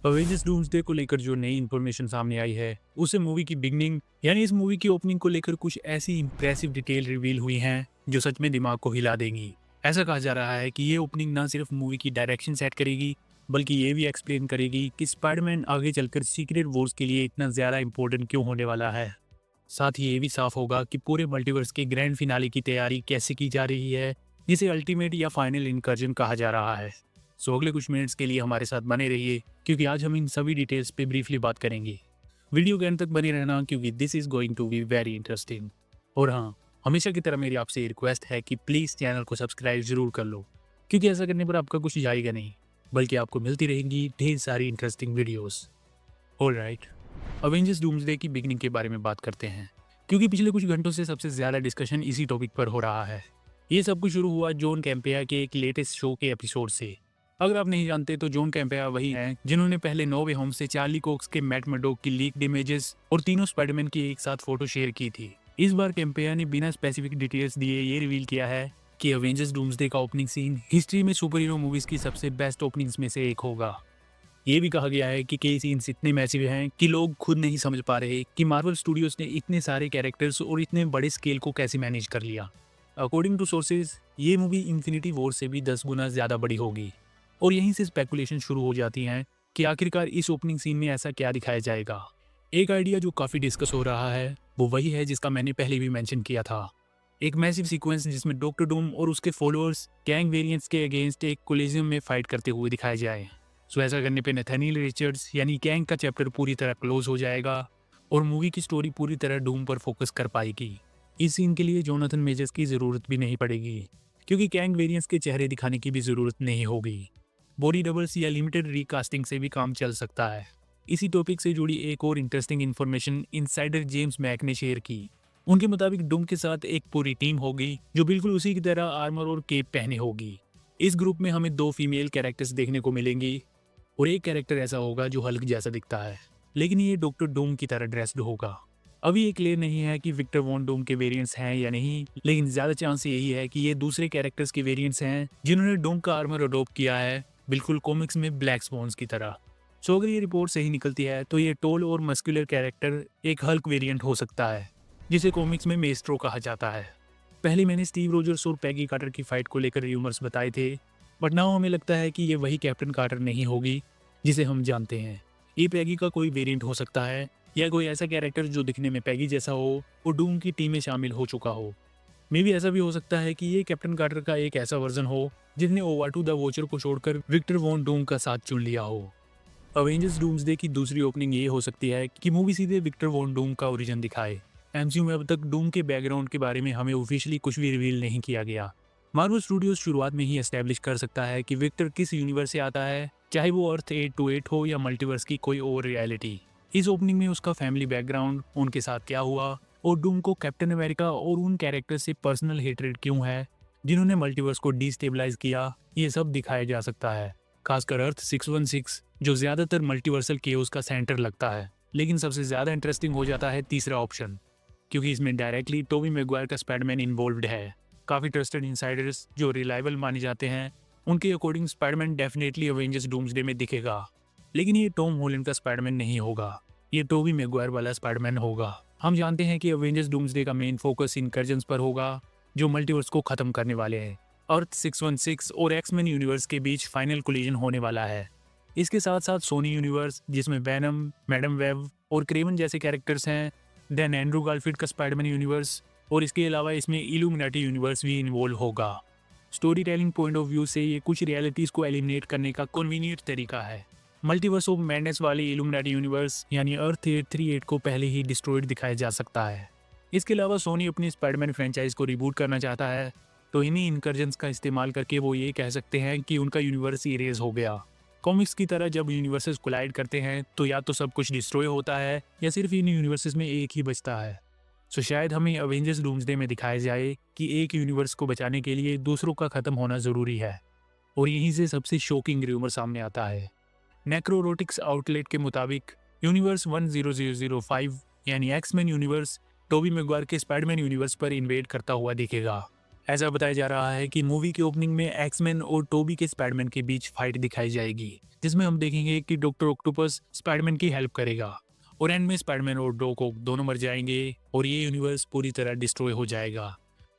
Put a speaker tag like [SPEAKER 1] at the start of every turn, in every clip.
[SPEAKER 1] Avengers doomsday को लेकर जो नई इन्फॉर्मेशन सामने आई है, उससे मूवी की बिगनिंग यानी इस मूवी की ओपनिंग को लेकर कुछ ऐसी इंप्रेसिव डिटेल रिवील हुई हैं जो सच में दिमाग को हिला देंगी। ऐसा कहा जा रहा है कि ये ओपनिंग ना सिर्फ मूवी की डायरेक्शन सेट करेगी, बल्कि ये भी एक्सप्लेन करेगी कि स्पाइडरमैन आगे चलकर सीक्रेट वॉर्स के लिए इतना ज़्यादा इंपॉर्टेंट क्यों होने वाला है। साथ ही ये भी साफ होगा कि पूरे मल्टीवर्स के ग्रैंड फिनाले की तैयारी कैसे की जा रही है, जिसे अल्टीमेट या फाइनल इनकर्जन कहा जा रहा है। सो अगले कुछ मिनट्स के लिए हमारे साथ बने रहिए, क्योंकि आज हम इन सभी डिटेल्स पे ब्रीफली बात करेंगे। वीडियो के अंत तक बने रहना, क्योंकि this is going to be very interesting. और हाँ, हमेशा की तरह मेरी आपसे रिक्वेस्ट है कि प्लीज़ चैनल को सब्सक्राइब जरूर कर लो, क्योंकि ऐसा करने पर आपका कुछ जाएगा नहीं, बल्कि आपको मिलती रहेंगी ढेर सारी interesting videos. Alright, Avengers doomsday की बिगनिंग के बारे में बात करते हैं, क्योंकि पिछले कुछ घंटों से सबसे ज़्यादा डिस्कशन इसी टॉपिक पर हो रहा है। ये सब कुछ शुरू हुआ जॉन कैम्पेया के एक लेटेस्ट शो के एपिसोड से। अगर आप नहीं जानते तो जॉन कैम्पेया वही हैं जिन्होंने पहले नो वे होम से चार्ली कोक्स के मैट मर्डोक की लीक्ड इमेजेस और तीनों स्पाइडरमैन की एक साथ फोटो शेयर की थी। इस बार कैम्पेया ने बिना स्पेसिफिक डिटेल्स दिए ये रिवील किया है कि अवेंजर्स डूम्सडे का ओपनिंग सीन हिस्ट्री में सुपर हीरो मूवीज की सबसे बेस्ट ओपनिंग्स में से एक होगा। ये भी कहा गया है कि कई सीन्स इतने मैसिव हैं कि लोग खुद नहीं समझ पा रहे कि मार्वल स्टूडियोज ने इतने सारे कैरेक्टर्स और इतने बड़े स्केल को कैसे मैनेज कर लिया। अकॉर्डिंग टू सोर्सेज, ये मूवी इन्फिनिटी वॉर से भी 10 गुना ज़्यादा बड़ी होगी। और यहीं से स्पेकुलेशन शुरू हो जाती हैं कि आखिरकार इस ओपनिंग सीन में ऐसा क्या दिखाया जाएगा। एक आइडिया जो काफ़ी डिस्कस हो रहा है वो वही है जिसका मैंने पहले भी मेंशन किया था। एक मैसिव सीक्वेंस जिसमें डॉक्टर डूम और उसके फॉलोअर्स गैंग वेरिएंट्स के अगेंस्ट एक कोलिजियम में फाइट करते हुए दिखाए जाए। सो ऐसा करने पे नथानियल रिचर्ड्स यानी गैंग का चैप्टर पूरी तरह क्लोज हो जाएगा और मूवी की स्टोरी पूरी तरह डूम पर फोकस कर पाएगी। इस सीन के लिए जोनाथन मेजर्स की ज़रूरत भी नहीं पड़ेगी, क्योंकि गैंग वेरिएंट्स के चेहरे दिखाने की भी ज़रूरत नहीं होगी। बॉडी डबल्स या लिमिटेड रिकास्टिंग से भी काम चल सकता है। इसी टॉपिक से जुड़ी एक और interesting information insider James Mack ने शेयर की। उनके मुताबिक डूम के साथ एक पूरी टीम होगी जो बिल्कुल उसी की तरह आर्मर और केप पहने होगी। इस ग्रुप में हमें 2 फीमेल कैरेक्टर्स देखने को मिलेंगी और एक कैरेक्टर ऐसा होगा जो हल्क जैसा दिखता है, लेकिन ये डॉक्टर डूम की तरह ड्रेस्ड होगा। अभी ये क्लियर नहीं है कि विक्टर वॉन डूम के वेरिएंट्स हैं या नहीं, लेकिन ज़्यादा चांस यही है कि ये दूसरे कैरेक्टर्स के वेरिएंट्स हैं जिन्होंने डूम का आर्मर अडॉप्ट किया है, बिल्कुल कॉमिक्स में ब्लैक स्वॉन्स की तरह। सो अगर ये रिपोर्ट सही निकलती है तो ये टोल और मस्कुलर कैरेक्टर एक हल्क वेरिएंट हो सकता है, जिसे कॉमिक्स में मेस्ट्रो कहा जाता है। पहले मैंने स्टीव रोजर्स और पैगी कार्टर की फाइट को लेकर र्यूमर्स बताए थे, बट नाउ हमें लगता है कि ये वही कैप्टन कार्टर नहीं होगी जिसे हम जानते हैं। ये पैगी का कोई वेरिएंट हो सकता है, या कोई ऐसा कैरेक्टर जो दिखने में पैगी जैसा हो और डूम की टीम में शामिल हो चुका हो। मे भी ऐसा भी हो सकता है कि ये कैप्टन कार्टर का एक ऐसा वर्जन हो जिसने ओवाटू द वॉचर को छोड़कर विक्टर वॉन डूम का साथ चुन लिया हो। अवेंजर्स डूम्सडे की दूसरी ओपनिंग ये हो सकती है कि मूवी सीधे विक्टर वॉन डूम का ओरिजिन दिखाए। एमसीयू में अब तक डूम के बैकग्राउंड के बारे में हमें ऑफिशियली कुछ भी रिवील नहीं किया गया। मार्वल स्टूडियोज शुरुआत में ही एस्टेब्लिश कर सकता है कि विक्टर किस यूनिवर्स से आता है, चाहे वो अर्थ 828 हो या मल्टीवर्स की कोई और रियलिटी। इस ओपनिंग में उसका फैमिली बैकग्राउंड, उनके साथ क्या हुआ और डूम को कैप्टन अमेरिका और उन कैरेक्टर से पर्सनल हेट्रेड क्यों है जिन्होंने मल्टीवर्स को डिस्टेबलाइज किया, ये सब दिखाया जा सकता है। खासकर अर्थ 616 जो ज़्यादातर मल्टीवर्सल केओस का सेंटर लगता है। लेकिन सबसे ज़्यादा इंटरेस्टिंग हो जाता है तीसरा ऑप्शन, क्योंकि इसमें डायरेक्टली टोबी मैगवायर का स्पाइडरमैन इन्वॉल्व्ड है। काफ़ी ट्रस्टेड इनसाइडर्स जो रिलायबल माने जाते हैं, उनके according Spiderman definitely Avengers doomsday में दिखेगा। लेकिन ये टॉम हॉलैंड का स्पाइडरमैन नहीं होगा, ये टोबी मैगवायर वाला स्पाइडरमैन होगा। हम जानते हैं कि अवेंजर्स डूम्सडे का मेन फोकस इनकर्जन्स पर होगा जो मल्टीवर्स को ख़त्म करने वाले हैं। अर्थ 616 और एक्समैन यूनिवर्स के बीच फाइनल कोलिजन होने वाला है। इसके साथ साथ सोनी यूनिवर्स, जिसमें वैनम, मैडम वेब और क्रेवन जैसे कैरेक्टर्स हैं, देन एंड्रू गारफील्ड का स्पाइडरमैन यूनिवर्स, और इसके अलावा इसमें इल्यूमिनाटी यूनिवर्स भी इन्वॉल्व होगा। Story telling point of view से ये कुछ रियलिटीज़ को एलिमिनेट करने का कन्वीनियंट तरीका है। मल्टीवर्स ऑफ मैडनेस वाली इल्यूमिनाटी यूनिवर्स यानी अर्थ 838 को पहले ही डिस्ट्रॉयड दिखाया जा सकता है। इसके अलावा सोनी अपनी स्पाइडरमैन फ्रेंचाइज को रिबूट करना चाहता है, तो इन्हीं इनकर्जन्स का इस्तेमाल करके वो ये कह सकते हैं कि उनका यूनिवर्स इरेज हो गया। कॉमिक्स की तरह जब यूनिवर्सेस कोलाइड करते हैं तो या तो सब कुछ डिस्ट्रॉय होता है या सिर्फ इन यूनिवर्सेस में एक ही बचता है। सो शायद हमें अवेंजर्स डूम्सडे में दिखाया जाए कि एक यूनिवर्स को बचाने के लिए दूसरों का ख़त्म होना ज़रूरी है। और यहीं से सबसे शॉकिंग र्यूमर सामने आता है। नेक्रोरोटिक्स आउटलेट के मुताबिक यूनिवर्स 10005 यानी एक्समैन यूनिवर्स टोबी मैगवायर के स्पाइडरमैन यूनिवर्स पर इन्वेड करता हुआ दिखेगा। ऐसा बताया जा रहा है कि मूवी के ओपनिंग में एक्समैन और टोबी के स्पाइडरमैन के बीच फाइट दिखाई जाएगी, जिसमें हम देखेंगे कि डॉक्टर ऑक्टोपस स्पाइडरमैन की हेल्प करेगा और एंड में स्पाइडरमैन और डॉक ओक दोनों मर जाएंगे और ये यूनिवर्स पूरी तरह डिस्ट्रॉय हो जाएगा।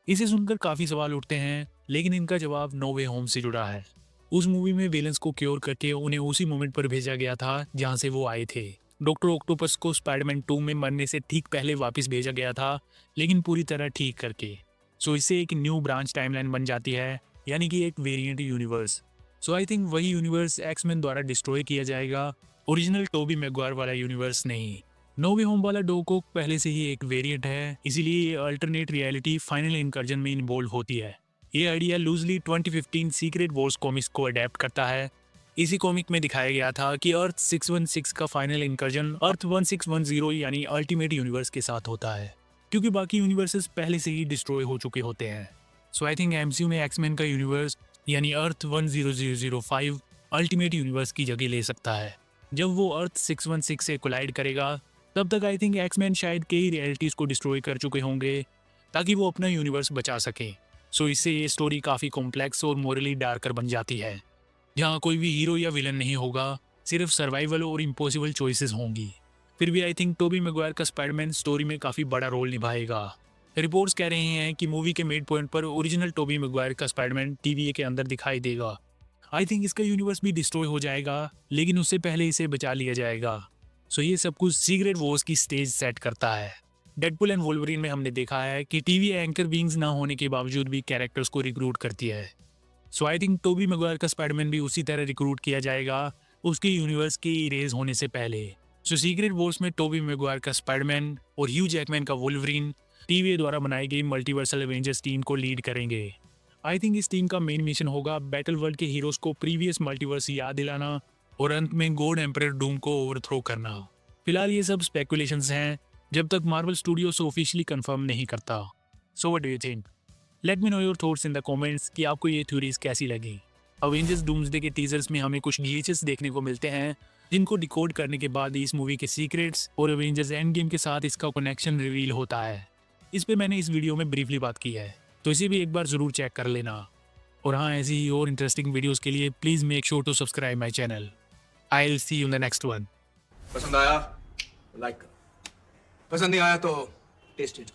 [SPEAKER 1] इसे सुनकर काफी सवाल उठते हैं, लेकिन इनका जवाब नो वे होम से जुड़ा है। उस मूवी में विलेंस को क्योर करके उन्हें उसी मोमेंट पर भेजा गया था जहां से वो आए थे। डॉक्टर ऑक्टोपस को स्पाइडरमैन 2 में मरने से ठीक पहले वापस भेजा गया था, लेकिन पूरी तरह ठीक करके। सो इससे एक न्यू ब्रांच टाइमलाइन बन जाती है, यानी कि एक variant universe. So I think वही यूनिवर्स एक्समैन द्वारा डिस्ट्रॉय किया जाएगा, ओरिजिनल टोबी मैगवायर वाला यूनिवर्स नहीं। नो वे होम वाला डोको पहले से ही एक वेरिएंट है, इसीलिए ये अल्टरनेट रियलिटी फाइनल इनकर्जन में इन्वॉल्व होती है। ये idea loosely 2015 secret Wars comics को अडेप्ट करता है। इसी कॉमिक में दिखाया गया था कि अर्थ 616 का फाइनल इनकर्जन अर्थ 1610 यानी अल्टीमेट यूनिवर्स के साथ होता है, क्योंकि बाकी यूनिवर्सेस पहले से ही डिस्ट्रॉय हो चुके होते हैं। सो आई थिंक एमसीयू में एक्समैन का यूनिवर्स यानी अर्थ 10005 अल्टीमेट यूनिवर्स की जगह ले सकता है। जब वो अर्थ 616 से कोलाइड करेगा, तब तक आई थिंक एक्समैन शायद कई रियलिटीज़ को डिस्ट्रॉय कर चुके होंगे ताकि वो अपना यूनिवर्स बचा सकें। सो इससे ये स्टोरी काफ़ी कॉम्प्लेक्स और मोरली डार्कर बन जाती है, जहाँ कोई भी हीरो या विलन नहीं होगा, सिर्फ सर्वाइवल और इम्पॉसिबल चॉइसेस होंगी। फिर भी आई थिंक टोबी मैगवायर का स्पाइडरमैन स्टोरी में काफ़ी बड़ा रोल निभाएगा। रिपोर्ट्स कह रहे हैं कि मूवी के मिड पॉइंट पर ओरिजिनल टोबी मैगवायर का स्पाइडरमैन टीवीए के अंदर दिखाई देगा। आई थिंक इसका यूनिवर्स भी डिस्ट्रॉय हो जाएगा, लेकिन उससे पहले इसे बचा लिया जाएगा। सो ये सब कुछ सीक्रेट वॉर्स की स्टेज सेट करता है। डेडपुल एंड वोल्वरिन में हमने देखा है कि टीवी एंकर विंग्स ना होने के बावजूद भी कैरेक्टर्स को रिक्रूट करती है। सो आई थिंक टोबी मैगवायर का स्पाइडरमैन भी उसी तरह रिक्रूट किया जाएगा, उसके यूनिवर्स के इरेज होने से पहले। सो सीक्रेट वॉर्स में टोबी मैगवायर का स्पाइडरमैन और ह्यू जैकमैन का वोल्वरिन टीवी द्वारा बनाई गई मल्टीवर्सल एवेंजर्स टीम को लीड करेंगे। आई थिंक इस टीम का मेन मिशन होगा बैटल वर्ल्ड के हीरोज को प्रीवियस मल्टीवर्स याद दिलाना और अंत में गॉड एम्परर डूम को ओवरथ्रो करना। फिलहाल ये सब स्पेकुलेशंस हैं, जब तक मार्वल स्टूडियोज ऑफिशियली कंफर्म नहीं करता। So what do you think? Let me know your thoughts in the comments कि आपको ये थ्योरीज कैसी लगी। अवेंजर्स डूम्सडे के टीजर्स में हमें कुछ ग्लिचेस देखने को मिलते हैं, जिनको डिकोड करने के बाद इस मूवी के सीक्रेट्स और अवेंजर्स एंड गेम के साथ इसका कनेक्शन रिवील होता है। इस पे मैंने इस वीडियो में ब्रीफली बात की है, तो इसे भी एक बार ज़रूर चेक कर लेना। और हाँ, ऐसी ही और इंटरेस्टिंग वीडियोस के लिए please make sure to subscribe my channel. I will see you in the next one.
[SPEAKER 2] पसंद आया लाइक करो, पसंद नहीं आया तो टेस्ट इट।